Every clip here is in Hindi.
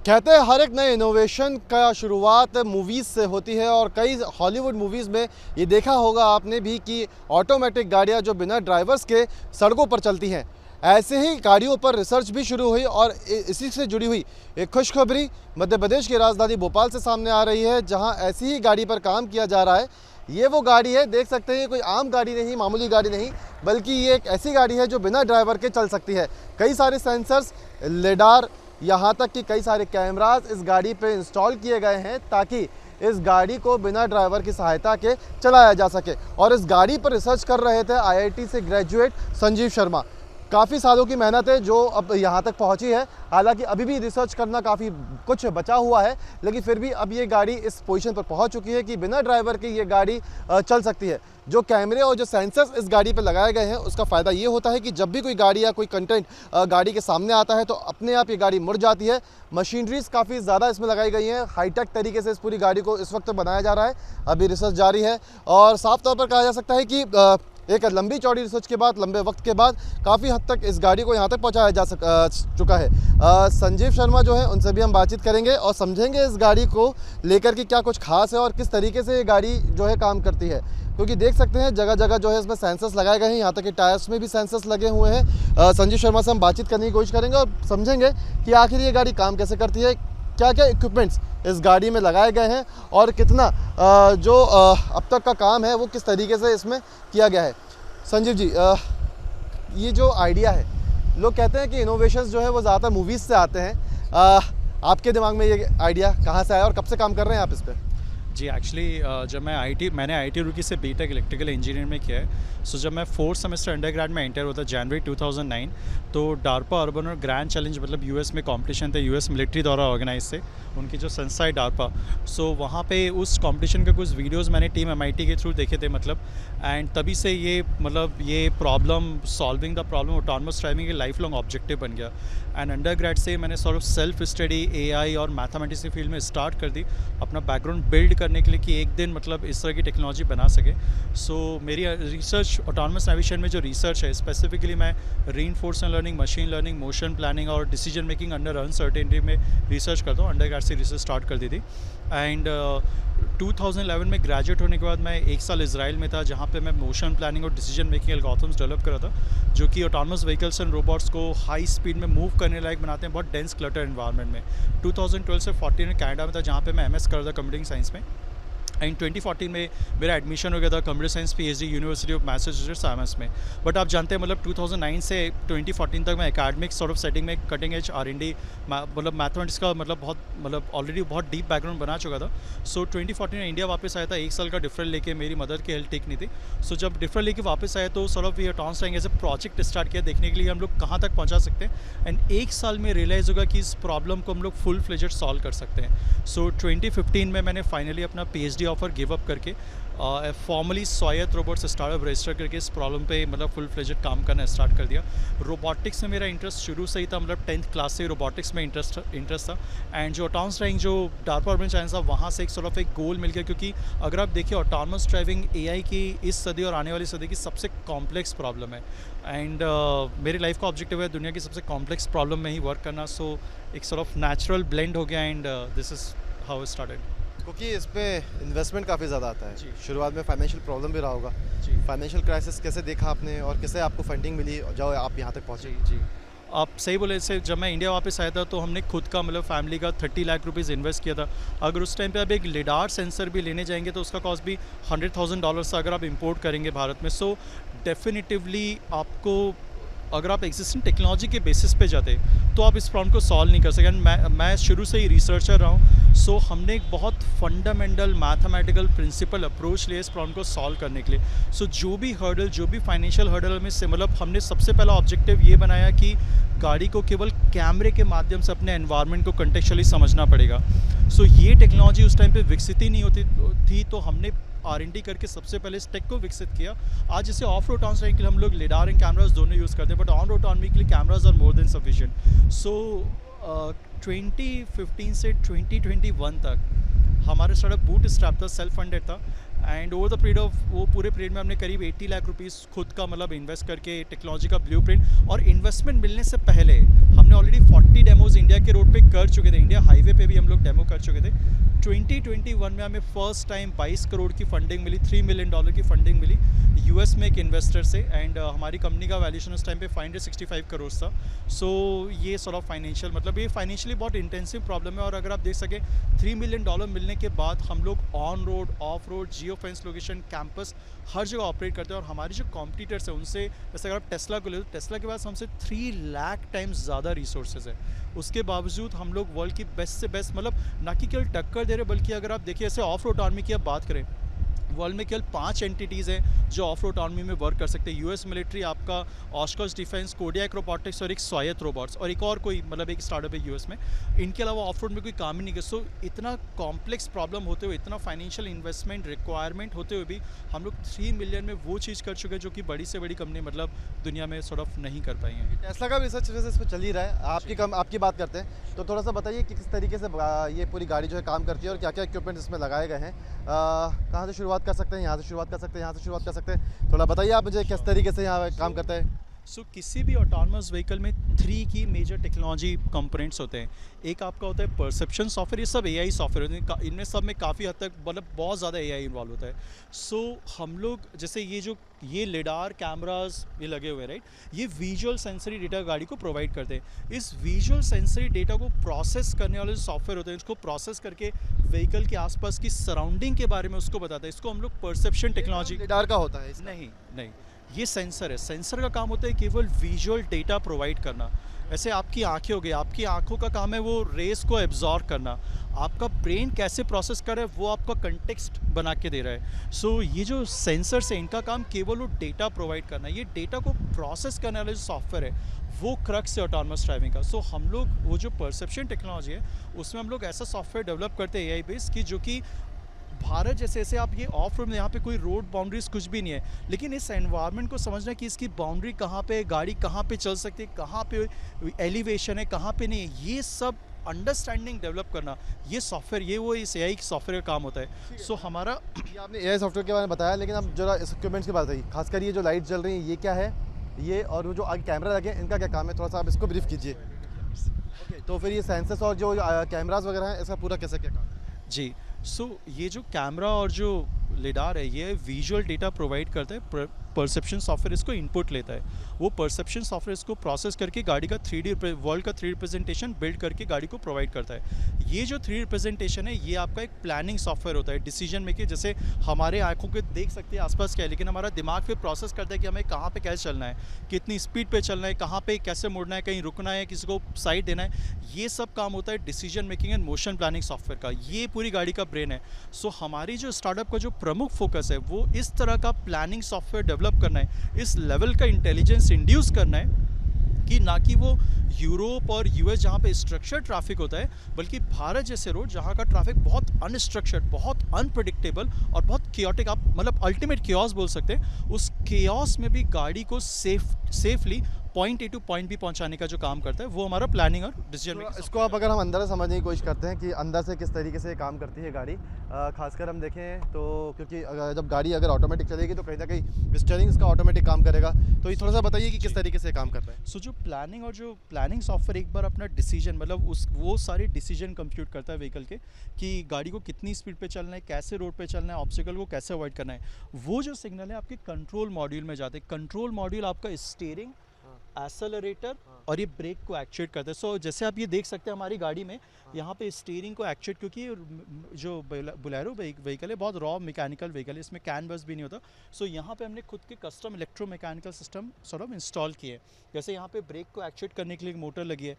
कहते हैं हर एक नए इनोवेशन का शुरुआत मूवीज़ से होती है और कई हॉलीवुड मूवीज़ में ये देखा होगा आपने भी कि ऑटोमेटिक गाड़ियाँ जो बिना ड्राइवर्स के सड़कों पर चलती हैं। ऐसे ही गाड़ियों पर रिसर्च भी शुरू हुई और इसी से जुड़ी हुई एक खुशखबरी मध्य प्रदेश की राजधानी भोपाल से सामने आ रही है, जहां ऐसी ही गाड़ी पर काम किया जा रहा है। ये वो गाड़ी है, देख सकते हैं, कोई आम गाड़ी नहीं, मामूली गाड़ी नहीं, बल्कि ये एक ऐसी गाड़ी है जो बिना ड्राइवर के चल सकती है। कई सारे सेंसर्स, लेडार, यहाँ तक कि कई सारे कैमरास इस गाड़ी पे इंस्टॉल किए गए हैं ताकि इस गाड़ी को बिना ड्राइवर की सहायता के चलाया जा सके। और इस गाड़ी पर रिसर्च कर रहे थे आईआईटी से ग्रेजुएट संजीव शर्मा। काफ़ी सालों की मेहनत है जो अब यहाँ तक पहुँची है। हालांकि अभी भी रिसर्च करना काफ़ी कुछ बचा हुआ है, लेकिन फिर भी अब ये गाड़ी इस पोजीशन पर पहुँच चुकी है कि बिना ड्राइवर के ये गाड़ी चल सकती है। जो कैमरे और जो सेंसर्स इस गाड़ी पर लगाए गए हैं उसका फ़ायदा ये होता है कि जब भी कोई गाड़ी या कोई कंटेंट गाड़ी के सामने आता है तो अपने आप ये गाड़ी मुड़ जाती है। मशीनरीज काफ़ी ज़्यादा इसमें लगाई गई हैं। हाईटेक तरीके से इस पूरी गाड़ी को इस वक्त बनाया जा रहा है। अभी रिसर्च जारी है और साफ तौर पर कहा जा सकता है कि एक लंबी चौड़ी रिसर्च के बाद, लंबे वक्त के बाद काफ़ी हद तक इस गाड़ी को यहाँ तक पहुँचाया जा चुका है। संजीव शर्मा जो है उनसे भी हम बातचीत करेंगे और समझेंगे इस गाड़ी को लेकर कि क्या कुछ खास है और किस तरीके से ये गाड़ी जो है काम करती है। क्योंकि देख सकते हैं जगह जगह जो है इसमें सेंसर्स लगाए गए हैं, यहाँ तक कि टायर्स में भी सेंसर्स लगे हुए हैं। संजीव शर्मा से हम बातचीत करने की कोशिश करेंगे और समझेंगे कि आखिर ये गाड़ी काम कैसे करती है, क्या क्या इक्विपमेंट्स इस गाड़ी में लगाए गए हैं और कितना जो अब तक का काम है वो किस तरीके से इसमें किया गया है। संजीव जी, ये जो आइडिया है, लोग कहते हैं कि इनोवेशंस जो है वो ज़्यादातर मूवीज़ से आते हैं। आपके दिमाग में ये आइडिया कहाँ से आया और कब से काम कर रहे हैं आप इस पर? जी, एक्चुअली जब मैंने आईआईटी रुड़की से बीटेक इलेक्ट्रिकल इंजीनियरिंग में किया है। सो जब मैं 4th सेमेस्टर अंडरग्रेड में एंटर होता जनवरी 2009, तो डार्पा अर्बन और ग्रैंड चैलेंज मतलब यूएस में कंपटीशन थे, यूएस मिलिट्री द्वारा ऑर्गेनाइज थे, उनकी जो संस्था है डार्पा। सो वहाँ पे उस कंपटीशन के कुछ वीडियोस मैंने टीम एमआईटी के थ्रू देखे थे मतलब, एंड तभी से ये problem solving the problem autonomous driving life long objective बन गया। एंड अंडरग्रेड से मैंने sort of self study AI और मैथमेटिक्स की फील्ड में स्टार्ट कर दी अपना बैकग्राउंड बिल्ड करने के लिए कि एक दिन मतलब इस तरह की टेक्नोलॉजी बना सके। सो मेरी रिसर्च ऑटोनमस नेविगेशन में जो रिसर्च है, स्पेसिफिकली मैं reinforcement learning, machine learning, motion planning और डिसीजन मेकिंग अंडर अनसर्टेनिटी में रिसर्च करता हूँ। अंडरग्रेड से रिसर्च स्टार्ट कर दी थी एंड 2011 में ग्रेजुएट होने के बाद मैं 1 साल इजराइल में था, जहाँ पे मैं मोशन प्लानिंग और डिसीजन मेकिंग एल्गोरिथम्स डेवलप कर रहा था, जो कि ऑटोनमस व्हीकल्स एंड रोबोट्स को हाई स्पीड में मूव करने लायक बनाते हैं बहुत डेंस क्लटर एनवायरनमेंट में। 2012 से 14 में कनाडा में था, जहाँ पे मैं एमएस कर रहा था कंप्यूटिंग साइंस में। एंड 2014 में मेरा एडमिशन हो गया था computer science PhD university of Massachusetts MS में। बट आप जानते हैं मतलब 2009 से 2014 तक मैं एकेडमिक सॉर्ट ऑफ सेटिंग में कटिंग एज R&D मतलब मैथमेटिक्स का मतलब ऑलरेडी बहुत डीप बैकग्राउंड बना चुका था। सो 2014 में इंडिया वापस आया था 1 साल का डिफरेंट लेके। मेरी मदर की हेल्थ ठीक नहीं थी। सो जब डिफरेंट लेके वापस आया तो सॉर्ट ऑफ ये autonomous driving as a project start किया, देखने के लिए हम लोग कहाँ तक पहुँचा सकते हैं। एंड 1 साल में रियलाइज़ होगा कि इस प्रॉब्लम को हम लोग फुल फ्लेजेड सॉल्व कर सकते हैं। सो 2015 में मैंने फाइनली अपना पीएचडी ऑफर गिव अप करके फॉर्मली स्वायत्त रोबोट्स स्टार्टअप रजिस्टर करके इस प्रॉब्लम पे मतलब फुल फ्लेजेड काम करना स्टार्ट कर दिया। रोबोटिक्स में मेरा इंटरेस्ट शुरू से ही था, मतलब 10th क्लास से रोबोटिक्स में इंटरेस्ट था। एंड जो ऑटोनमस ड्राइविंग जो डार्पा अर्बन चैलेंज था, वहाँ से एक सॉर्ट ऑफ एक गोल मिल गया, क्योंकि अगर आप देखिए ऑटोनमस ड्राइविंग एआई की इस सदी और आने वाली सदी की सबसे कॉम्प्लेक्स प्रॉब्लम है। एंड मेरी लाइफ का ऑब्जेक्टिव है दुनिया की सबसे कॉम्प्लेक्स प्रॉब्लम में ही वर्क करना। सो एक सॉर्ट ऑफ नेचुरल ब्लेंड हो गया and this is how it started. क्योंकि इसमें इन्वेस्टमेंट काफ़ी ज़्यादा आता है। जी। शुरुआत में फाइनेंशियल प्रॉब्लम भी रहा होगा। जी। फाइनेंशियल क्राइसिस कैसे देखा आपने और कैसे आपको फंडिंग मिली जो आप यहाँ तक पहुँचे? जी, आप सही बोले। से जब मैं इंडिया वापस आया था तो हमने खुद का मतलब फैमिली का 30 लाख रुपीज़ इन्वेस्ट किया था। अगर उस टाइम पे आप एक लिडार सेंसर भी लेने जाएंगे तो उसका कॉस्ट भी $100,000 था अगर आप इंपोर्ट करेंगे भारत में। सो डेफिनेटिवली आपको, अगर आप एग्जिस्टिंग टेक्नोलॉजी के बेसिस पे जाते तो आप इस प्रॉब्लम को सॉल्व नहीं कर सकें। मैं शुरू से ही रिसर्चर रहा हूँ। सो हमने एक बहुत फंडामेंटल मैथमेटिकल प्रिंसिपल अप्रोच लिया इस प्रॉब्लम को सॉल्व करने के लिए। सो जो भी हर्डल, जो भी फाइनेंशियल हर्डल में से मतलब हमने सबसे पहला ऑब्जेक्टिव ये बनाया कि गाड़ी को केवल कैमरे के माध्यम से अपने एनवायरनमेंट को कंटेक्चुअली समझना पड़ेगा। सो ये टेक्नोलॉजी उस टाइम पे विकसित ही नहीं होती थी, तो हमने R&D करके सबसे पहले इस टेक को विकसित किया। आज इसे ऑफ रोड ऑन के लिए हम लोग लिडार एंड कैमराज दोनों यूज़ करते हैं, बट ऑन रोड ऑन के लिए cameras are more than sufficient. So 2015 से 2021 तक हमारा स्टार्टअप बूट स्ट्रैप था, सेल्फ फंडेड था। And over the period of वो पूरे पीरियड में हमने करीब 80 लाख रुपीस खुद का मतलब इन्वेस्ट करके टेक्नोलॉजी का ब्लूप्रिंट, और इन्वेस्टमेंट मिलने से पहले हमने ऑलरेडी 40 डेमोज इंडिया के रोड पे कर चुके थे, इंडिया हाईवे पे भी हम लोग डेमो कर चुके थे। 2021 में हमें फर्स्ट टाइम 22 करोड़ की फंडिंग मिली, $3 मिलियन की फंडिंग मिली यूएस में एक इन्वेस्टर से, एंड हमारी कंपनी का वैल्यूएशन उस टाइम पे 565 करोड़ था। सो ये सॉर्ट ऑफ फाइनेंशियल मतलब ये फाइनेंशियली बहुत इंटेंसिव प्रॉब्लम है, और अगर आप देख सकें $3 मिलियन मिलने के बाद हम लोग on road, off road, geo fence location, campus हर जगह ऑपरेट करते हैं। और हमारे जो कॉम्पिटिटर्स हैं उनसे, जैसे अगर आप टेस्ला को ले तो टेस्ला के पास हमसे 3 लाख टाइम्स ज़्यादा रिसोर्सेज है, उसके बावजूद हम लोग वर्ल्ड की बेस्ट से बेस्ट मतलब ना कि केवल टक्कर दे रहे, बल्कि अगर आप देखिए ऐसे ऑफ रोड आर्मी की आप बात करें, वर्ल्ड में केवल 5 एंटिटीज़ हैं जो ऑफ रोड आर्मी में वर्क कर सकते हैं। यूएस मिलिट्री, आपका ऑस्कर्स डिफेंस, कोडियाक रोबोटिक्स और एक स्वायत्त रोबोट्स, और एक और कोई मतलब एक स्टार्टअप है यूएस में। इनके अलावा ऑफ रोड में कोई काम ही नहीं कर। सो इतना कॉम्प्लेक्स प्रॉब्लम होते हुए, इतना फाइनेंशियल इन्वेस्टमेंट रिक्वायरमेंट होते हुए भी हम लोग 3 मिलियन में वो चीज़ कर चुके हैं जो कि बड़ी से बड़ी कंपनी मतलब दुनिया में सॉर्ट ऑफ नहीं कर पाई है। टेस्ला का भी रिसर्च इस पर चल ही रहा है। आपकी बात करते हैं तो थोड़ा सा बताइए कि किस तरीके से ये पूरी गाड़ी जो है काम करती है और क्या क्या इक्विपमेंट इसमें लगाए गए हैं। कहाँ से शुरुआत कर सकते हैं? यहाँ से शुरुआत कर सकते हैं, यहाँ से शुरुआत कर सकते हैं। थोड़ा बताइए आप मुझे किस तरीके से यहाँ काम करता है। सो किसी भी ऑटोनमस व्हीकल में 3 की मेजर टेक्नोलॉजी कंपोनेंट्स होते हैं। एक आपका होता है परसेप्शन सॉफ्टवेयर, ये सब एआई सॉफ्टवेयर होते हैं, इनमें सब में काफ़ी हद तक मतलब बहुत ज़्यादा एआई इन्वॉल्व होता है। सो हम लोग जैसे ये लिडार कैमरास ये लगे हुए हैं, राइट, ये विजुअल सेंसरी डेटा गाड़ी को प्रोवाइड करते हैं। इस विजुअल सेंसरी डेटा को प्रोसेस करने वाले जो सॉफ्टवेयर होते हैं, इसको प्रोसेस करके व्हीकल के आसपास की सराउंडिंग के बारे में उसको बताता है। इसको हम लोग परसेप्शन टेक्नोलॉजी। लिडार का होता है नहीं, ये सेंसर है। सेंसर का काम होता है केवल विजुअल डेटा प्रोवाइड करना। ऐसे आपकी आंखें हो गई, आपकी आंखों का काम है वो रेस को एब्जॉर्ब करना। आपका ब्रेन कैसे प्रोसेस कर रहा है वो आपका कंटेक्स्ट बना के दे रहा है। सो ये जो सेंसर्स है इनका काम केवल वो डेटा प्रोवाइड करना है। ये डेटा को प्रोसेस करने वाला जो सॉफ्टवेयर है वो क्रक्स है ऑटोनमस ड्राइविंग का। सो हम लोग वो जो परसेप्शन टेक्नोलॉजी है उसमें हम लोग ऐसा सॉफ्टवेयर डेवलप करते हैं एआई बेस्ड की, जो कि भारत जैसे आप ये ऑफ रोड में यहाँ पे कोई रोड बाउंड्रीज कुछ भी नहीं है, लेकिन इस एनवायरनमेंट को समझना कि इसकी बाउंड्री कहाँ पे है, गाड़ी कहाँ पे चल सकती है, कहाँ पे एलिवेशन है, कहाँ पे नहीं है, ये सब अंडरस्टैंडिंग डेवलप करना, ये सॉफ्टवेयर ये वो इस एआई सॉफ्टवेयर का काम होता है। सो हमारा ये आपने एआई सॉफ्टवेयर के बारे में बताया, लेकिन अब जरा इस इक्विपमेंट्स की बात बताइए। खासकर ये जो लाइट जल रही है ये क्या है, ये और वो जो आगे कैमरा लगे हैं इनका क्या काम है, थोड़ा सा आप इसको ब्रीफ कीजिए। तो फिर ये सेंसर्स और जो कैमरास वगैरह हैं इसका पूरा कैसे क्या काम है? जी, सो ये जो कैमरा और जो लिडार है ये विजुअल डेटा प्रोवाइड करता है, परसेप्शन सॉफ्टवेयर इसको इनपुट लेता है, वो परसेप्शन सॉफ्टवेयर इसको प्रोसेस करके गाड़ी का 3D वर्ल्ड का 3D रिप्रेजेंटेशन बिल्ड करके गाड़ी को प्रोवाइड करता है। ये जो 3D रिप्रेजेंटेशन है ये आपका एक प्लानिंग सॉफ्टवेयर होता है, डिसीजन मेकिंग। जैसे हमारे आंखों के देख सकते हैं आसपास क्या है, लेकिन हमारा दिमाग फिर प्रोसेस करता है कि हमें कहाँ पे कैसे चलना है, कितनी स्पीड पे चलना है, कहाँ पे कैसे मुड़ना है, कहीं रुकना है, किसी को साइड देना है। ये सब काम होता है decision making and motion planning software का। ये पूरी गाड़ी का ब्रेन है। सो हमारी जो स्टार्टअप का जो प्रमुख फोकस है वो इस तरह का प्लानिंग सॉफ्टवेयर डेवलप करना है, इस लेवल का इंटेलिजेंस इंड्यूस करना है कि ना कि वो यूरोप और यूएस जहाँ पे स्ट्रक्चर्ड ट्रैफिक होता है, बल्कि भारत जैसे रोड जहाँ का ट्रैफिक बहुत अनस्ट्रक्चर्ड, बहुत अनप्रेडिक्टेबल और बहुत केओटिक, आप मतलब अल्टीमेट केओस बोल सकते हैं, उस केओस में भी गाड़ी को safely point A to point B पहुंचाने का जो काम करता है वो हमारा प्लानिंग और डिसीजन मेकिंग। इसको आप अगर हम अंदर से समझने की कोशिश करते हैं कि अंदर से किस तरीके से काम करती है गाड़ी, खासकर हम देखें तो क्योंकि जब गाड़ी अगर ऑटोमेटिक चलेगी तो कहीं ना कहीं स्टीयरिंग इसका ऑटोमेटिक काम करेगा, तो ये थोड़ा सा बताइए कि किस तरीके से काम करता है। सो जो प्लानिंग सॉफ्टवेयर एक बार अपना डिसीजन मतलब वो सारे डिसीजन कंप्यूट करता है व्हीकल के कि गाड़ी को कितनी स्पीड पे चलना है, कैसे रोड पे चलना है, ऑब्स्टिकल को कैसे अवॉइड करना है। वो जो सिग्नल है आपके कंट्रोल मॉड्यूल में जाते हैं। कंट्रोल मॉड्यूल आपका स्टीयरिंग, एक्सेलरेटर और ये ब्रेक को एक्चुएट करता है। सो जैसे आप ये देख सकते हैं हमारी गाड़ी में यहाँ पे स्टीयरिंग को एक्चुएट, क्योंकि जो बोलेरो व्हीकल है बहुत रॉ मैकेनिकल व्हीकल है, इसमें कैन बस भी नहीं होता। सो यहाँ पे हमने खुद के custom electromechanical system sort of install किए। जैसे यहाँ पे ब्रेक को एक्चुएट करने के लिए मोटर लगी है,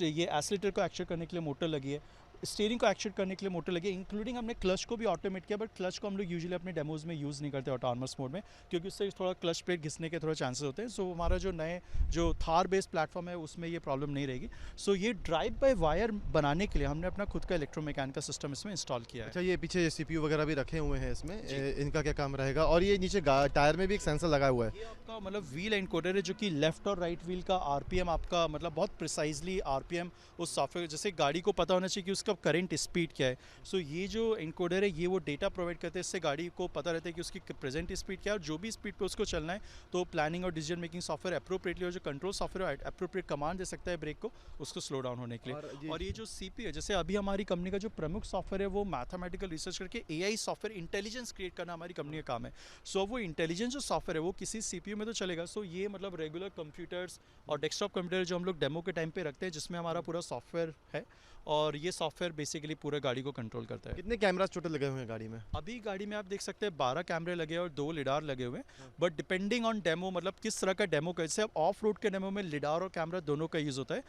ये एक्सेलरेटर को एक्चुएट करने के लिए मोटर लगी है, स्टीयरिंग को एक्चुएट करने के लिए मोटर लगी है, इंक्लूडिंग हमने क्लच को भी ऑटोमेट किया। बट क्लच को हम लोग यूजुअली अपने डेमोज में यूज़ नहीं करते ऑटोनमस मोड में, क्योंकि उससे थोड़ा क्लच प्लेट घिसने के थोड़ा चांसेस होते हैं। सो हमारा जो नए जो थार बेस्ड प्लेटफॉर्म है उसमें ये प्रॉब्लम नहीं रहेगी। सो ये ड्राइव बाय वायर बनाने के लिए हमने अपना खुद का इलेक्ट्रोमैकेनिकल सिस्टम इसमें इंस्टॉल किया है। अच्छा, ये पीछे CPU वगैरह भी रखे हुए हैं इसमें, इनका क्या काम रहेगा? और ये नीचे टायर में भी एक सेंसर लगा हुआ है। ये आपका मतलब व्हील एनकोडर है जो कि लेफ्ट और राइट व्हील का RPM आपका मतलब बहुत प्रिसाइजली RPM उस सॉफ्टवेयर, जैसे गाड़ी को पता होना चाहिए कि उसका उसका करंट स्पीड क्या है। सो ये जो एनकोडर है ये वो डेटा प्रोवाइड करते हैं, इससे गाड़ी को पता रहता है कि उसकी प्रेजेंट स्पीड क्या है और जो भी स्पीड पे उसको चलना है तो प्लानिंग और डिसीजन मेकिंग सॉफ्टवेयर अप्रोप्रिएटली और जो कंट्रोल सॉफ्टवेयर अप्रोप्रिएट कमांड दे सकता है ब्रेक को उसको स्लो डाउन होने के लिए। और ये जो सीपी है, जैसे अभी हमारी कंपनी का जो प्रमुख सॉफ्टवेयर है वो मैथमेटिकल रिसर्च करके एआई सॉफ्टवेयर इंटेलिजेंस क्रिएट करना हमारी कंपनी का काम है। सो वो इंटेलिजेंस जो सॉफ्टवेयर है वो किसी सीपीयू में तो चलेगा। सो ये मतलब रेगुलर कंप्यूटर्स और डेस्कटॉप कंप्यूटर जो हम लोग डेमो के टाइम पे रखते हैं जिसमें हमारा पूरा सॉफ्टवेयर है और ये सॉफ्टवेयर बेसिकली पूरे गाड़ी को कंट्रोल करता है। कितने कैमरास टोटल लगे हुए हैं गाड़ी में? अभी गाड़ी में आप देख सकते हैं 12 कैमरे लगे हैं और 2 लिडार लगे हुए हैं। बट डिपेंडिंग ऑन डेमो, मतलब किस तरह का डेमो का, जैसे अब ऑफ रोड के डेमो में लिडार और कैमरा दोनों का यूज़ होता है।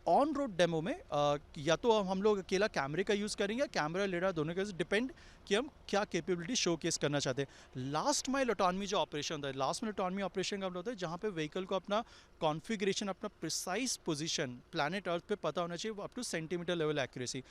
ऑन रोड डेमो में या तो हम लोग अकेला कैमरे का यूज़ करेंगे या कैमरा लिडार दोनों का, डिपेंड कि हम क्या कैपेबिलिटी शोकेस करना चाहते हैं। लास्ट माइल ऑटोनॉमी जो ऑपरेशन होता है, लास्ट माइल ऑटोनॉमी ऑपरेशन का मतलब होता है जहाँ पे व्हीकल को अपना कॉन्फ़िगरेशन, अपना प्रिसाइज पोजीशन प्लैनेट अर्थ पे पता होना चाहिए, up two centimetre level accuracy.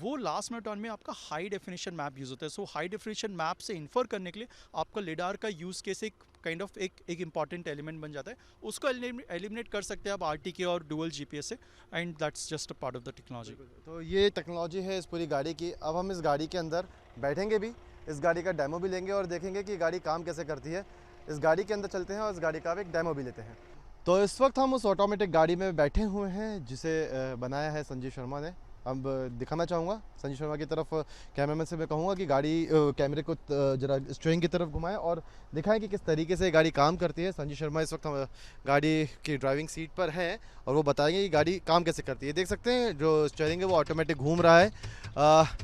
वो लास्ट माइल ऑटोनॉमी आपका हाई डेफिनेशन मैप यूज़ होता है। सो हाई डेफिनेशन मैप से इन्फर करने के लिए आपका लिडार का यूज़ केस एक काइंड ऑफ एक इंपॉर्टेंट एलिमेंट बन जाता है। उसको एलिमिनेट कर सकते हैं आप आरटीके और डुअल जीपीएस से, and that's just a part of the technology. तो ये टेक्नोलॉजी है इस पूरी गाड़ी की। अब हम इस गाड़ी के अंदर बैठेंगे भी, इस गाड़ी का डेमो भी लेंगे और देखेंगे कि गाड़ी काम कैसे करती है। इस गाड़ी के अंदर चलते हैं और इस गाड़ी का एक डेमो भी लेते हैं। तो इस वक्त हम उस ऑटोमेटिक गाड़ी में बैठे हुए हैं जिसे बनाया है संजीव शर्मा ने। अब दिखाना चाहूँगा संजीव शर्मा की तरफ, कैमरामैन से मैं कहूँगा कि गाड़ी कैमरे को जरा स्टीयरिंग की तरफ घुमाएं और दिखाएं कि किस तरीके से गाड़ी काम करती है। संजीव शर्मा इस वक्त हम गाड़ी की ड्राइविंग सीट पर हैं और वो बताएंगे कि गाड़ी काम कैसे करती है। देख सकते हैं जो स्टीयरिंग है वो ऑटोमेटिक घूम रहा है।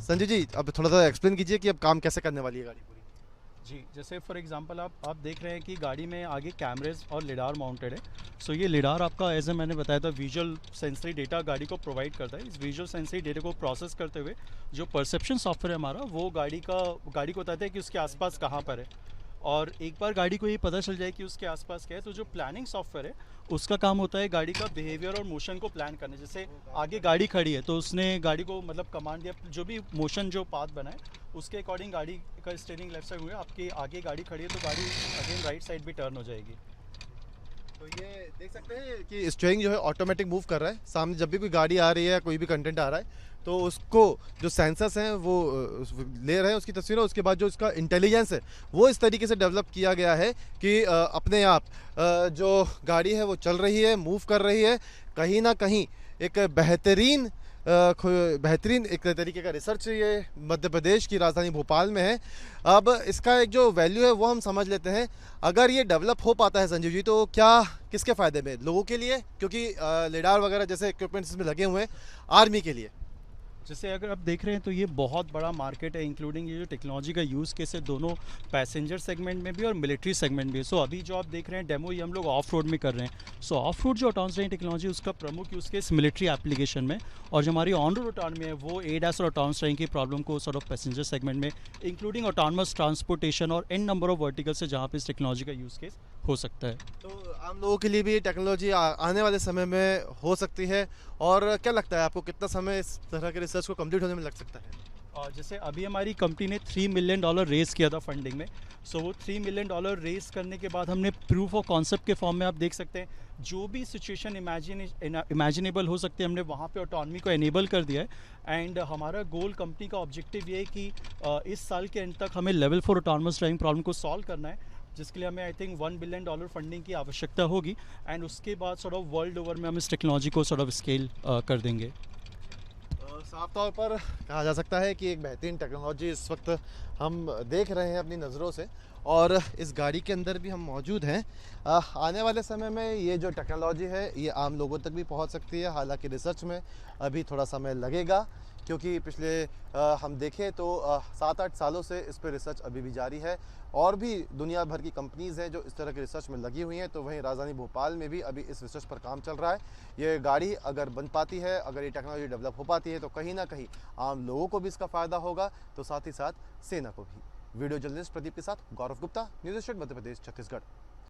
संजीव जी, अब थोड़ा सा एक्सप्लेन कीजिए कि अब काम कैसे करने वाली है गाड़ी पूरी। जी, जैसे फॉर एग्जांपल आप देख रहे हैं कि गाड़ी में आगे कैमरेज और लिडार माउंटेड है। सो ये लिडार आपका, एज ए मैंने बताया था, विजुअल सेंसरी डेटा गाड़ी को प्रोवाइड करता है। इस विजुअल सेंसरी डेटा को प्रोसेस करते हुए जो परसेप्शन सॉफ्टवेयर है हमारा वो गाड़ी को बताता है कि उसके आसपास कहाँ पर है। और एक बार गाड़ी को ये पता चल जाए कि उसके आसपास क्या है तो जो प्लानिंग सॉफ्टवेयर है उसका काम होता है गाड़ी का बिहेवियर और मोशन को प्लान करना। जैसे आगे गाड़ी खड़ी है तो उसने गाड़ी को मतलब कमांड दिया, जो भी मोशन जो पाथ बनाए उसके अकॉर्डिंग गाड़ी का स्टीयरिंग लेफ्ट साइड हुआ, आपके आगे गाड़ी खड़ी है तो गाड़ी अगेन राइट साइड भी टर्न हो जाएगी। तो ये देख सकते हैं कि स्टीयरिंग जो है ऑटोमेटिक मूव कर रहा है। सामने जब भी कोई गाड़ी आ रही है या कोई भी कंटेंट आ रहा है तो उसको जो सेंसर्स हैं वो ले रहे हैं उसकी तस्वीरें। उसके बाद जो इसका इंटेलिजेंस है वो इस तरीके से डेवलप किया गया है कि अपने आप जो गाड़ी है वो चल रही है, मूव कर रही है। कहीं ना कहीं एक बेहतरीन एक तरीके का रिसर्च ये मध्य प्रदेश की राजधानी भोपाल में है। अब इसका एक जो वैल्यू है वो हम समझ लेते हैं। अगर ये डेवलप हो पाता है संजीव जी तो क्या किसके फ़ायदे में? लोगों के लिए, क्योंकि लिडार वगैरह जैसे इक्विपमेंट्स इसमें लगे हुए हैं, आर्मी के लिए। जैसे अगर आप देख रहे हैं तो ये बहुत बड़ा मार्केट है, इंक्लूडिंग ये जो टेक्नोलॉजी का यूज़ केस है दोनों पैसेंजर सेगमेंट में भी और मिलिट्री सेगमेंट भी है। सो अभी जो आप देख रहे हैं डेमो ये हम लोग ऑफ रोड में कर रहे हैं। सो ऑफ रोड जो ऑटोनॉमस ड्राइविंग टेक्नोलॉजी उसका प्रमुख यूज़ केस मिलिट्री एप्लीकेशन में, और जो हमारी ऑन रोड ऑटोनॉमी है वो एडीएस और ऑटोनॉमस ड्राइविंग की प्रॉब्लम को सॉर्ट ऑफ पैसेंजर सेगमेंट में, इंक्लूडिंग ऑटोनॉमस ट्रांसपोर्टेशन और एन नंबर ऑफ वर्टिकल से जहाँ पे इस टेक्नोलॉजी का यूज़ केस हो सकता है। तो आम लोगों के लिए भी टेक्नोलॉजी आने वाले समय में हो सकती है। और क्या लगता है आपको कितना समय इस तरह के रिसर्च को कंप्लीट होने में लग सकता है? और जैसे अभी हमारी कंपनी ने $3 मिलियन रेज़ किया था फंडिंग में। सो वो $3 मिलियन रेज़ करने के बाद हमने प्रूफ ऑफ कॉन्सेप्ट के फॉर्म में आप देख सकते हैं जो भी सिचुएशन इमेजिनेबल हो सकती है हमने वहाँ पे ऑटोनॉमी को एनेबल कर दिया है। एंड हमारा गोल, कंपनी का ऑब्जेक्टिव ये है कि इस साल के एंड तक हमें लेवल 4 ऑटोनॉमस ड्राइविंग प्रॉब्लम को सॉल्व करना है, जिसके लिए हमें आई थिंक $1 बिलियन फंडिंग की आवश्यकता होगी। एंड उसके बाद सॉर्ट ऑफ वर्ल्ड ओवर में हम इस टेक्नोलॉजी को सॉर्ट ऑफ स्केल कर देंगे। साफ तौर पर कहा जा सकता है कि एक बेहतरीन टेक्नोलॉजी इस वक्त हम देख रहे हैं अपनी नज़रों से और इस गाड़ी के अंदर भी हम मौजूद हैं। आने वाले समय में ये जो टेक्नोलॉजी है ये आम लोगों तक भी पहुंच सकती है। हालांकि रिसर्च में अभी थोड़ा समय लगेगा क्योंकि पिछले हम देखें तो 7-8 सालों से इस पर रिसर्च अभी भी जारी है और भी दुनिया भर की कंपनीज़ हैं जो इस तरह के रिसर्च में लगी हुई हैं। तो वहीं राजधानी भोपाल में भी अभी इस रिसर्च पर काम चल रहा है। ये गाड़ी अगर बन पाती है, अगर ये टेक्नोलॉजी डेवलप हो पाती है तो कहीं ना कहीं आम लोगों को भी इसका फ़ायदा होगा, तो साथ ही साथ सेना को भी। वीडियो जर्नलिस्ट प्रदीप के साथ गौरव गुप्ता, न्यूज़ एटीन मध्य प्रदेश, छत्तीसगढ़।